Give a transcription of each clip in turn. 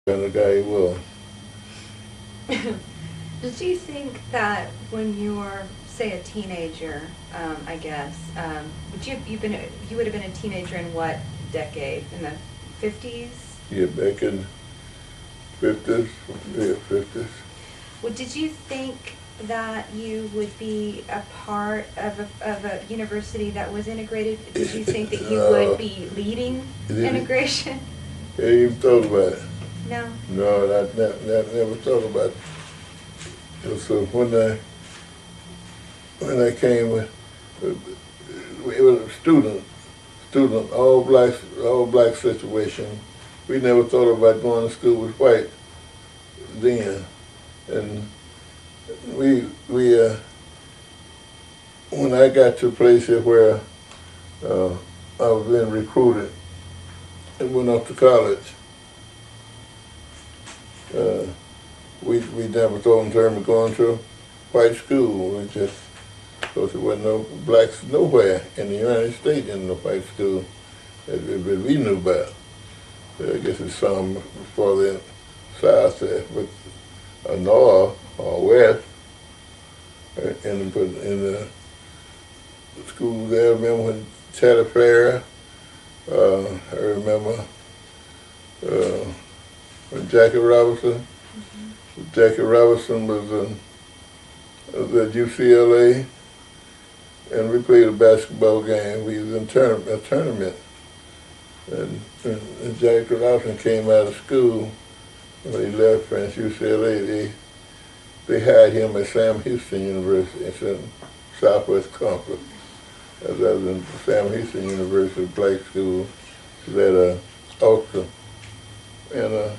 kind of guy he was. Did you think that when you were, say, a teenager, I guess, you would have been a teenager in what decade? In the 50s? Yeah, back in 50s, yeah, 50s. Well, did you think that you would be a part of a university that was integrated? Did you think that you would No, be leading didn't integration? even thought about it. No. No, I never thought about it. So when I came, it was a student, all black situation. We never thought about going to school with white then, and we when I got to a place here where I was being recruited and went off to college, uh, we never thought in terms of going to white school. We just, because there wasn't no blacks nowhere in the United States in the white school that we knew about. I guess it's some farther south there, but north or west, in the school there. I remember when Charlie Fair. I remember when Jackie Robinson. Jackie Robinson was at UCLA, and we played a basketball game. We was in a tournament, and Jackie Robinson came out of school when he left French UCLA. They hired him at Sam Houston University in Southwest Conference. As I was in Sam Houston University Black School that Austin, and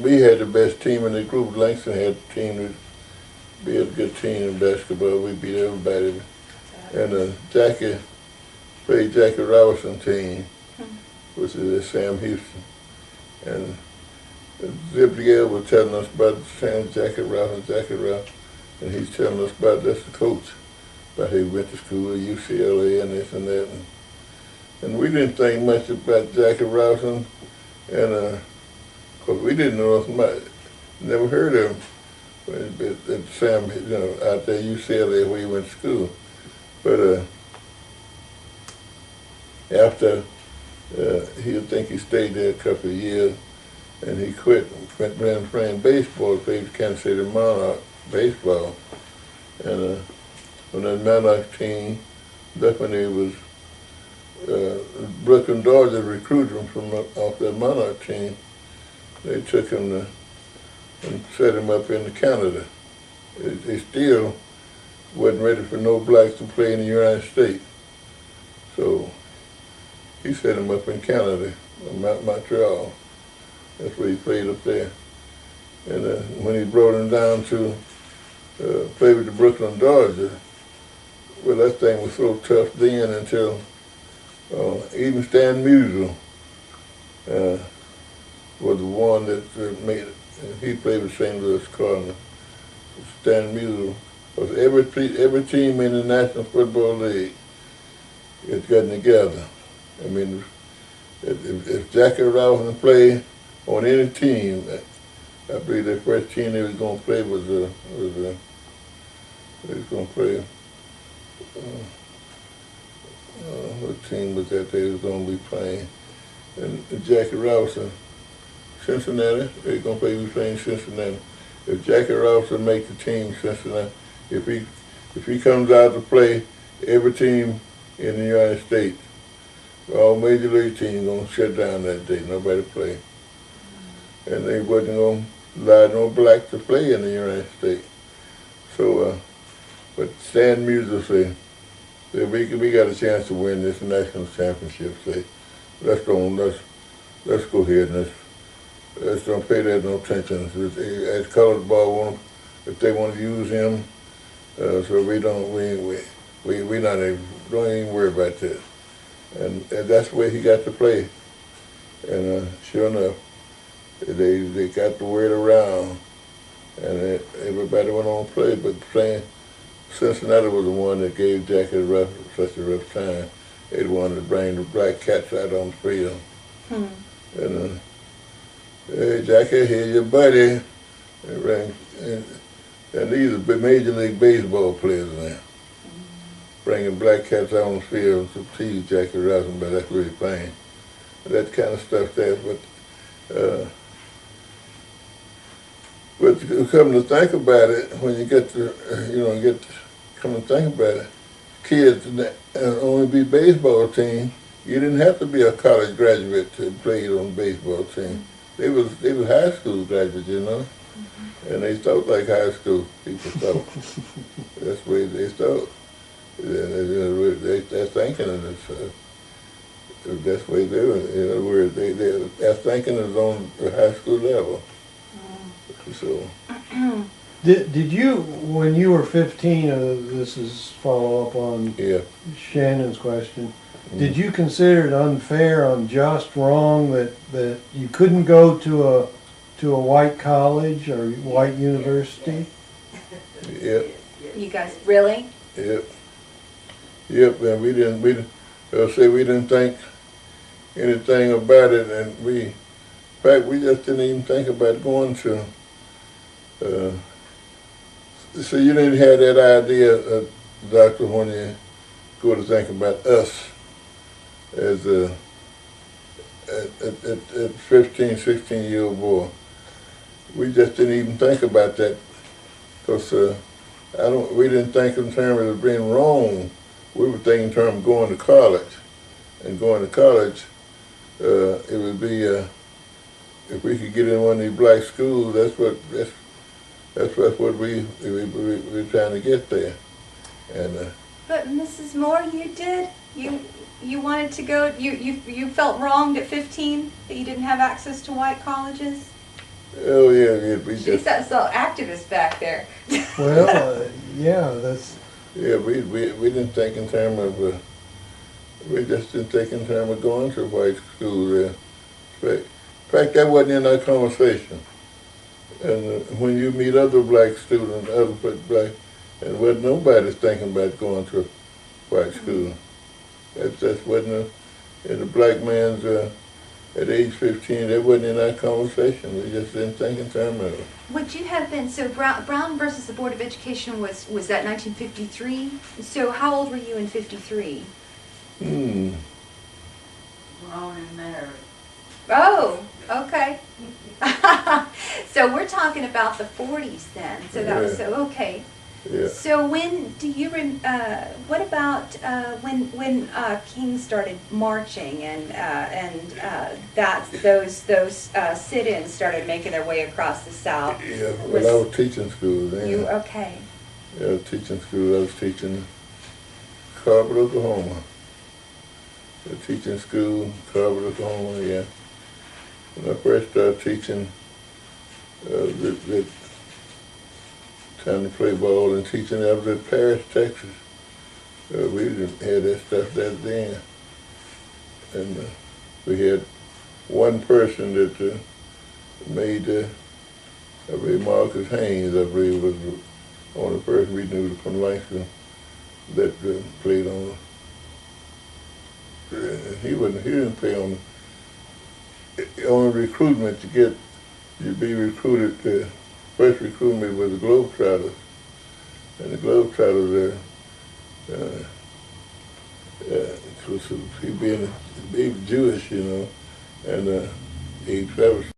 we had the best team in the group. Langston had a team. We had a good team in basketball. We beat everybody. And Jackie played Jackie Robinson team, which is at Sam Houston. And Zip Gale was telling us about Sam Jackie Robinson, and he's telling us about that's the coach. But he went to school at UCLA and this and that. And we didn't think much about Jackie Robinson, and because we didn't know nothing about it. Never heard of him at Sam, out there at UCLA where he went to school. But after, he stayed there a couple of years, and he quit, went playing baseball, played Kansas City Monarch baseball. And on that Monarch team, that's when he was, Brooklyn Dodgers recruited him from off that Monarch team. They took him and set him up in Canada. They still wasn't ready for no blacks to play in the United States. So he set him up in Canada, Montreal. That's where he played up there. And when he brought him down to play with the Brooklyn Dodgers, well, that thing was so tough then until even Stan Musial was the one that made it. He played with St. Louis Cardinals. Stan Musial was every team in the National Football League had gotten together. I mean, if Jackie Robinson played on any team, I believe the first team they was going to play was what team was that they was going to be playing? And Jackie Robinson, Cincinnati, they was going to play, we playing Cincinnati. If Jackie Robinson make the team, Cincinnati, if he comes out to play every team in the United States, all major league teams going to shut down that day, nobody play. And they wasn't going to allow no black to play in the United States. So, but Stan Musial said, we got a chance to win this national championship. Say, let's go ahead and let's don't pay that no attention. As colored ball, if they want to use him, so we don't even worry about that. And that's where he got to play. And sure enough, they got the word around, and everybody went on to play. But playing Cincinnati was the one that gave Jackie such a rough time. They wanted to bring the black cats out on the field. And Hey, Jackie, here's your buddy. And these are Major League Baseball players now. Bringing black cats out on the field to tease Jackie Robinson, but that's really plain. That kind of stuff there, but come to think about it, when you get to, come to think about it, kids only be baseball team. You didn't have to be a college graduate to play on the baseball team. They was high school graduates, and they thought like high school people thought. That's the way they thought. Their thinking is that's the way they were. In other words, their thinking is on the high school level. So. Did you, when you were 15, this is follow up on Shannon's question, did you consider it unfair, unjust, wrong that you couldn't go to a white college or white university? Yep. You guys really? Yep, and we didn't think anything about it, and in fact, we just didn't even think about going to. So you didn't have that idea, Doctor, when you go to think about us as a 15, 16-year-old boy. We just didn't even think about that because we didn't think in terms of being wrong. We were thinking in terms of going to college. And going to college, it would be, if we could get in one of these black schools, that's what we're trying to get there. And but Mrs. Moore, you did. You wanted to go. You felt wronged at 15 that you didn't have access to white colleges. Oh yeah, we She's that so activist back there. Well, yeah, that's. Yeah, we didn't think in terms of. We just didn't think in terms of going to white school there. In fact, that wasn't in our conversation. And when you meet other black students, and nobody's thinking about going to a white school. That wasn't in the black man's, at age 15, that wasn't in our conversation. We just didn't think in terms of it. Would you have been, so Brown versus the Board of Education was that 1953? So how old were you in 53? Grown and married. Oh, okay. So we're talking about the 40s then. So that was okay. Yeah. So when do you what about when King started marching and those sit-ins started making their way across the South? Yeah, well, I was teaching school then. You okay? Yeah, I was teaching school. I was teaching Carver, Oklahoma. I was teaching school, Carver, Oklahoma. Yeah. When I first started teaching, trying to play ball and teaching, I was at Paris, Texas. We didn't have that stuff that then. And we had one person that made, I believe Marcus Haynes, I believe, was the only person we knew from Langston that played on. He didn't play on recruitment you'd be recruited. First recruitment was the Globetrotters, and the Globetrotters, he being Jewish, and he traveled